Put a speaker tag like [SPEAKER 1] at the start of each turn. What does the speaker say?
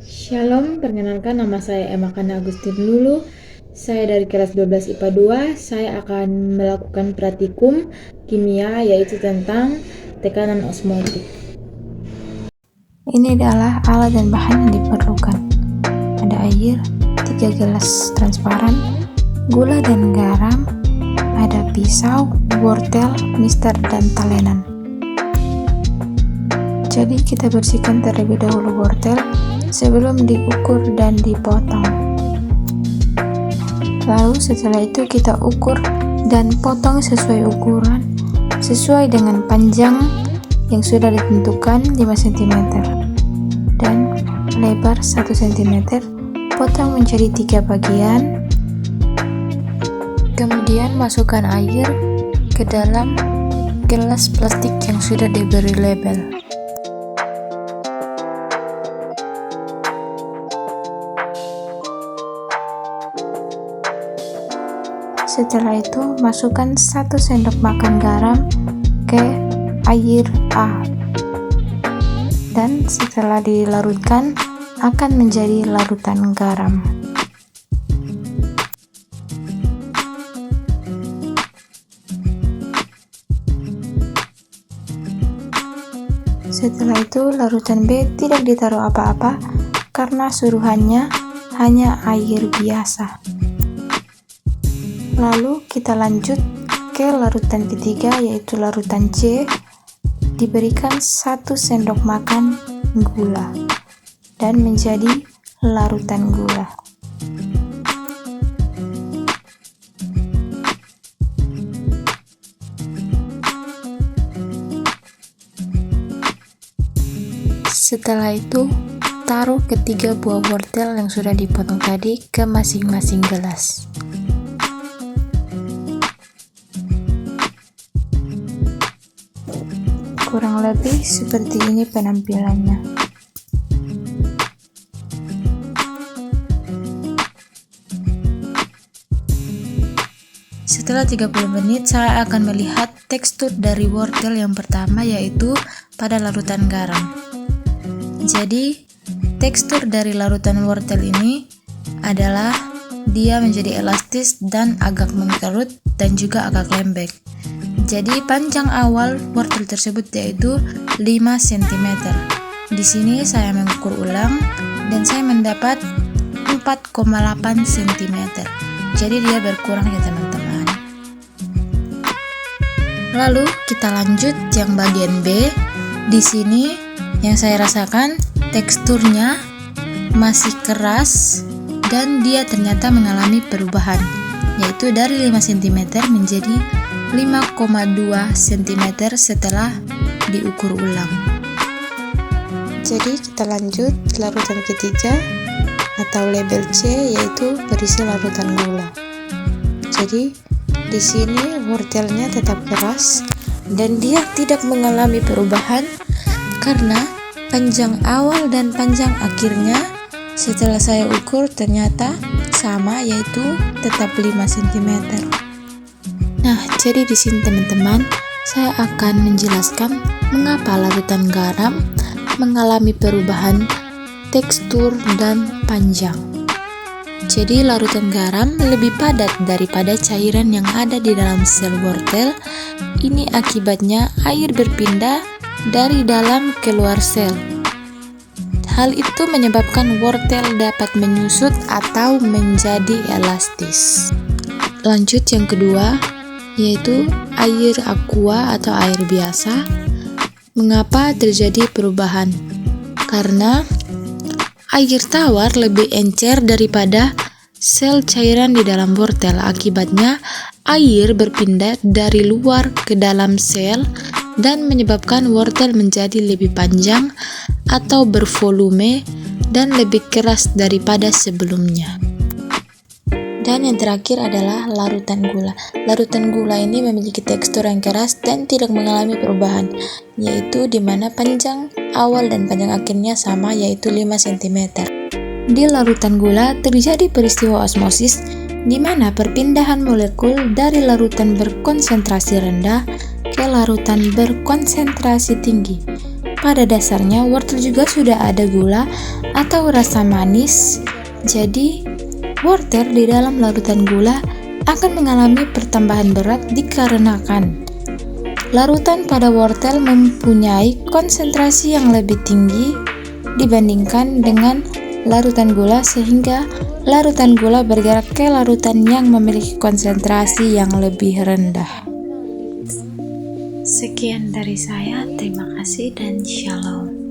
[SPEAKER 1] Shalom, perkenalkan nama saya Emma Kana Agustin Lulu. Saya dari kelas 12 IPA 2. Saya akan melakukan praktikum kimia yaitu tentang tekanan osmotik.
[SPEAKER 2] Ini adalah alat dan bahan yang diperlukan. Ada air, 3 gelas transparan, gula dan garam, ada pisau, wortel, mister, dan talenan. Jadi kita bersihkan terlebih dahulu wortel sebelum diukur dan dipotong. Lalu setelah itu kita ukur dan potong sesuai ukuran, sesuai dengan panjang yang sudah ditentukan 5 cm dan lebar 1 cm. Potong menjadi 3 bagian. Kemudian masukkan air ke dalam gelas plastik yang sudah diberi label. Setelah itu, masukkan 1 sendok makan garam ke air A. Dan setelah dilarutkan, akan menjadi larutan garam. Setelah itu, larutan B tidak ditaruh apa-apa karena suruhannya hanya air biasa. Lalu kita lanjut ke larutan ketiga, yaitu larutan C. Diberikan 1 sendok makan gula dan menjadi larutan gula. Setelah itu, taruh ketiga buah wortel yang sudah dipotong tadi ke masing-masing gelas. Kurang lebih seperti ini penampilannya. Setelah 30 menit, saya akan melihat tekstur dari wortel yang pertama, yaitu pada larutan garam. Jadi, tekstur dari larutan wortel ini adalah dia menjadi elastis dan agak mengkerut dan juga agak lembek. Jadi panjang awal wortel tersebut yaitu 5 cm. Di sini saya mengukur ulang dan saya mendapat 4,8 cm. Jadi dia berkurang ya teman-teman. Lalu kita lanjut yang bagian B. Di sini yang saya rasakan teksturnya masih keras dan dia ternyata mengalami perubahan, yaitu dari 5 cm menjadi 5,2 cm setelah diukur ulang. Jadi kita lanjut larutan ketiga atau label C, yaitu berisi larutan gula. Jadi di sini wortelnya tetap keras dan dia tidak mengalami perubahan karena panjang awal dan panjang akhirnya setelah saya ukur ternyata sama, yaitu tetap 5 cm. Nah, jadi di sini teman-teman, saya akan menjelaskan mengapa larutan garam mengalami perubahan tekstur dan panjang. Jadi larutan garam lebih padat daripada cairan yang ada di dalam sel wortel. Ini akibatnya air berpindah dari dalam keluar sel. Hal itu menyebabkan wortel dapat menyusut atau menjadi elastis. Lanjut yang kedua, yaitu air aqua atau air biasa. Mengapa terjadi perubahan? Karena air tawar lebih encer daripada sel cairan di dalam wortel. Akibatnya air berpindah dari luar ke dalam sel dan menyebabkan wortel menjadi lebih panjang atau bervolume dan lebih keras daripada sebelumnya. Dan yang terakhir adalah larutan gula. Larutan gula ini memiliki tekstur yang keras dan tidak mengalami perubahan, yaitu di mana panjang awal dan panjang akhirnya sama, yaitu 5 cm. Di larutan gula terjadi peristiwa osmosis di mana perpindahan molekul dari larutan berkonsentrasi rendah ke larutan berkonsentrasi tinggi. pada dasarnya wortel juga sudah ada gula atau rasa manis. Jadi, wortel di dalam larutan gula akan mengalami pertambahan berat dikarenakan larutan pada wortel mempunyai konsentrasi yang lebih tinggi dibandingkan dengan larutan gula, sehingga larutan gula bergerak ke larutan yang memiliki konsentrasi yang lebih rendah. Sekian dari saya, terima kasih dan shalom.